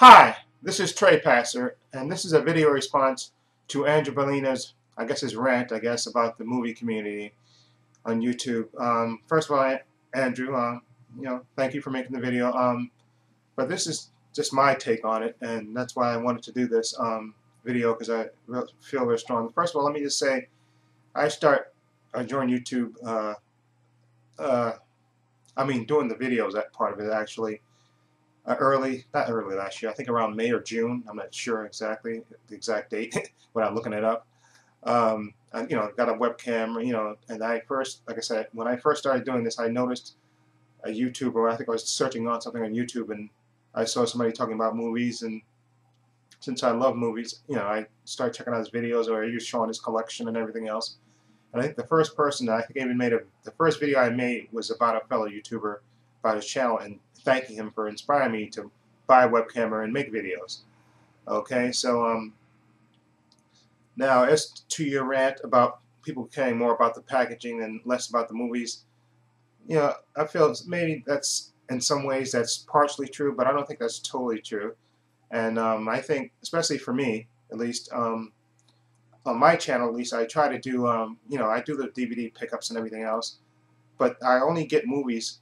Hi, this is Trey Passer, and this is a video response to ANDREWBALLINA's, I guess his rant, about the movie community on YouTube. First of all, Andrew, thank you for making the video. But this is just my take on it, and that's why I wanted to do this video, because I feel very strong. First of all, let me just say, I joined YouTube, doing the videos, that part of it actually, not early last year, I think around May or June. I'm not sure exactly the exact date without looking it up. I, got a webcam, and I first, like I said, when I first started doing this, I noticed a YouTuber. I think I was searching on something on YouTube, and I saw somebody talking about movies, and since I love movies, I started checking out his videos, or he was showing his collection and everything else. And I think the first person I think I even made the first video I made was about a fellow YouTuber, about his channel, and thanking him for inspiring me to buy a webcam and make videos. Okay, so now as to your rant about people caring more about the packaging and less about the movies, I feel maybe that's, in some ways, that's partially true, but I don't think that's totally true. And I think, especially for me, at least, on my channel, at least, I try to do, I do the DVD pickups and everything else, but I only get movies,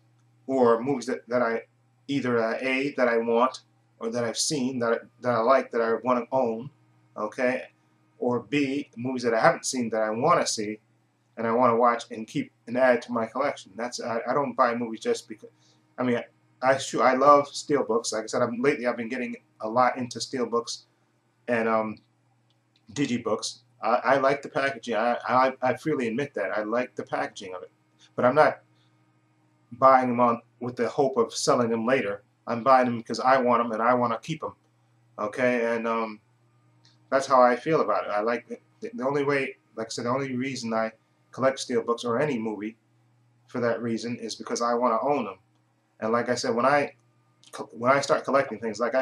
or movies that I either that I want, or that I've seen, that I like, that I want to own, okay, or B, movies that I haven't seen that I want to see, and I want to watch and keep and add to my collection. That's I don't buy movies just because. I mean, I love steelbooks. Like I said, lately I've been getting a lot into steelbooks and digibooks. I like the packaging. I freely admit that I like the packaging of it, but I'm not buying them on with the hope of selling them later. I'm buying them because I want them and I want to keep them. Okay, and that's how I feel about it. I like it. The only way, like I said, the only reason I collect steelbooks or any movie for that reason is because I want to own them. And like I said, when I start collecting things, like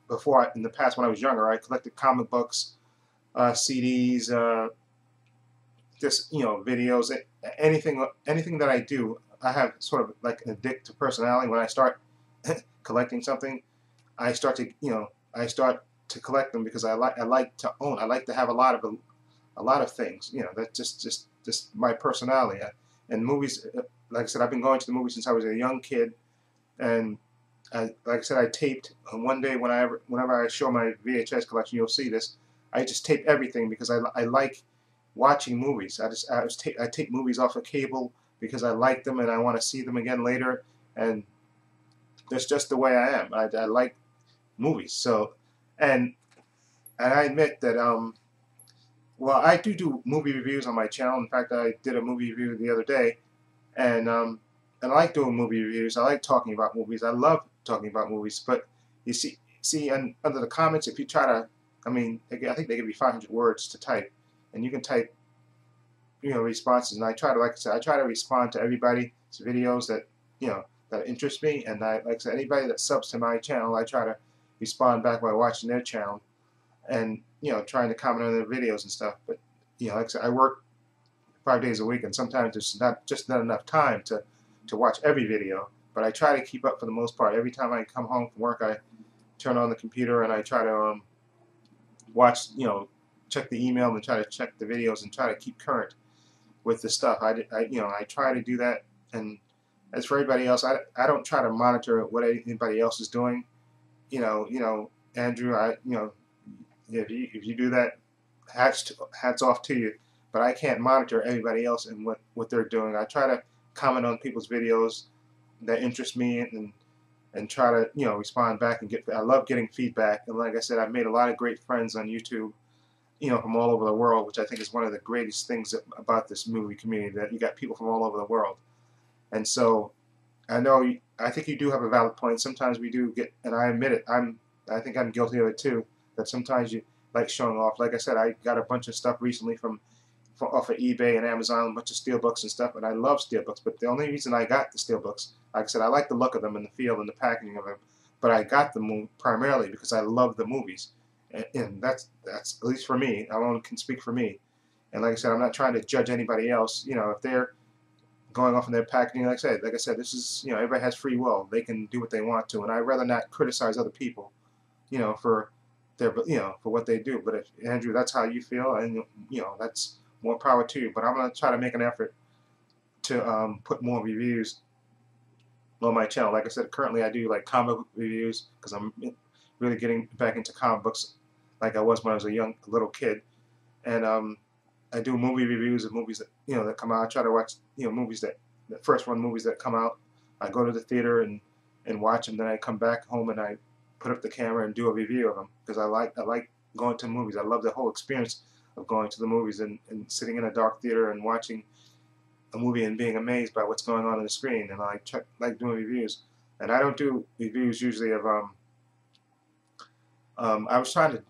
before in the past when I was younger, I collected comic books, CDs, just videos, anything that I do. I have sort of like an addictive personality. When I start collecting something, I start to collect them because I like to own. I like to have a lot of things. That's just my personality. And movies, like I said, I've been going to the movies since I was a young kid, and like I said, I taped one day whenever I show my VHS collection, you'll see this. I just tape everything because I like watching movies. I take movies off of cable because I like them and I want to see them again later, and that's just the way I am. I like movies. So, and I admit that well, I do movie reviews on my channel. In fact, I did a movie review the other day, and I like doing movie reviews. I like talking about movies. I love talking about movies. But you see, under the comments, if you try to, I think they give you 500 words to type, and you can type responses, and I try to, like I said, I try to respond to everybody's videos that that interest me, and like I said, anybody that subs to my channel, I try to respond back by watching their channel, and trying to comment on their videos and stuff. But like I said, I work 5 days a week, and sometimes there's not enough time to watch every video. But I try to keep up for the most part. Every time I come home from work, I turn on the computer and I try to watch, check the email and try to check the videos and try to keep current with the stuff. I try to do that. And as for everybody else, I don't try to monitor what anybody else is doing. Andrew, if you do that, hats off to you. But I can't monitor everybody else and what they're doing. I try to comment on people's videos that interest me and try to respond back and I love getting feedback. And like I said, I've made a lot of great friends on YouTube, from all over the world, which I think is one of the greatest things about this movie community, that you got people from all over the world. And so I think you do have a valid point. Sometimes we do get, and I admit it, I think I'm guilty of it too, that sometimes you like showing off. Like I said, I got a bunch of stuff recently from off of eBay and Amazon, a bunch of steelbooks and stuff, and I love steelbooks. But the only reason I got the steelbooks, like I said, I like the look of them and the feel and the packaging of them, but I got them primarily because I love the movies, and that's at least for me. I only can speak for me. And like I said, I'm not trying to judge anybody else. If they're going off in their packaging, like I said, this is everybody has free will. They can do what they want to, and I'd rather not criticize other people for for what they do. But if, Andrew, that's how you feel, and that's more power to you. But I'm gonna try to make an effort to put more reviews on my channel. Like I said, currently I do like comic book reviews because I'm really getting back into comic books like I was when I was a little kid, and I do movie reviews of movies that that come out. I try to watch movies the first run movies that come out. I go to the theater and watch them. Then I come back home and I put up the camera and do a review of them because I like going to movies. I love the whole experience of going to the movies and sitting in a dark theater and watching a movie and being amazed by what's going on the screen. And I like doing reviews. And I don't do reviews usually of I was trying to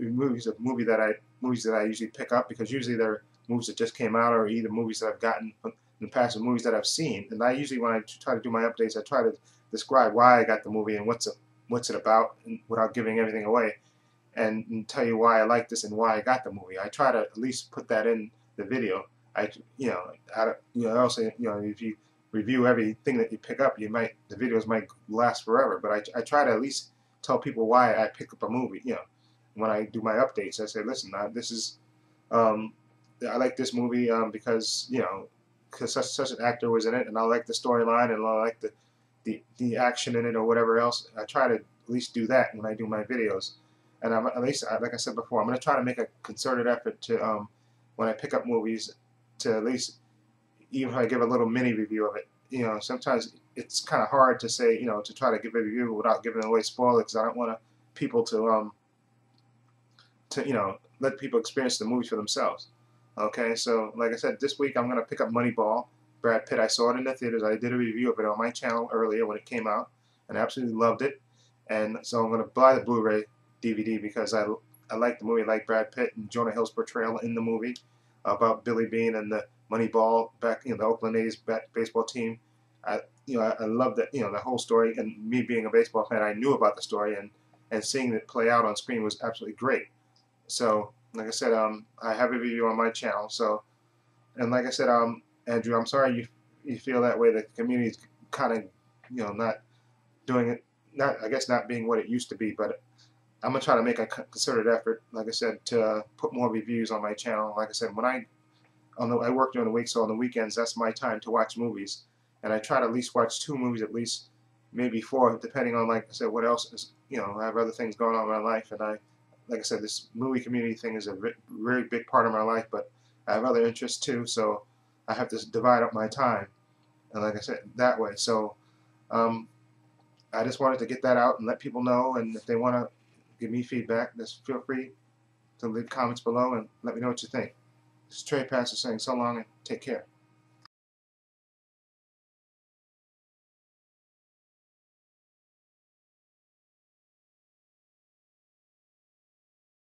movies that I usually pick up, because usually they're movies that just came out, or either movies that I've gotten in the past, or movies that I've seen. And I usually, when I try to do my updates, I try to describe why I got the movie and what's it about, and without giving everything away, and tell you why I like this and why I got the movie. I try to at least put that in the video. Also, if you review everything that you pick up, the videos might last forever. But I try to at least tell people why I pick up a movie. When I do my updates, I say, listen, this is I like this movie because because such an actor was in it, and I like the storyline, and I like the action in it, or whatever else. I try to at least do that when I do my videos. And I'm at least, like I said before, I'm going to try to make a concerted effort to when I pick up movies, to at least, even if I give a little mini review of it. Sometimes it's kind of hard to say, to try to give a review without giving away spoilers, because I don't want people to let people experience the movie for themselves. Okay, so like I said, this week I'm going to pick up Moneyball, Brad Pitt. I saw it in the theaters. I did a review of it on my channel earlier when it came out, and I absolutely loved it. And so I'm going to buy the Blu-ray DVD because I like the movie. I like Brad Pitt and Jonah Hill's portrayal in the movie about Billy Beane and the Moneyball back, the Oakland A's baseball team. I love that, the whole story. And me being a baseball fan, I knew about the story, and seeing it play out on screen was absolutely great. So, like I said, I have a review on my channel. So, and like I said, Andrew, I'm sorry you feel that way. The community's kind of, not doing it, I guess not being what it used to be. But I'm gonna try to make a concerted effort, like I said, to put more reviews on my channel. Like I said, I work during the week, so on the weekends that's my time to watch movies, and I try to at least watch 2 movies, at least maybe 4, depending on, like I said, what else is. I have other things going on in my life, and like I said, this movie community thing is a very big part of my life, but I have other interests too, so I have to divide up my time, and like I said, that way. So I just wanted to get that out and let people know, and if they want to give me feedback, just feel free to leave comments below and let me know what you think. This is Trey Pastor saying so long and take care.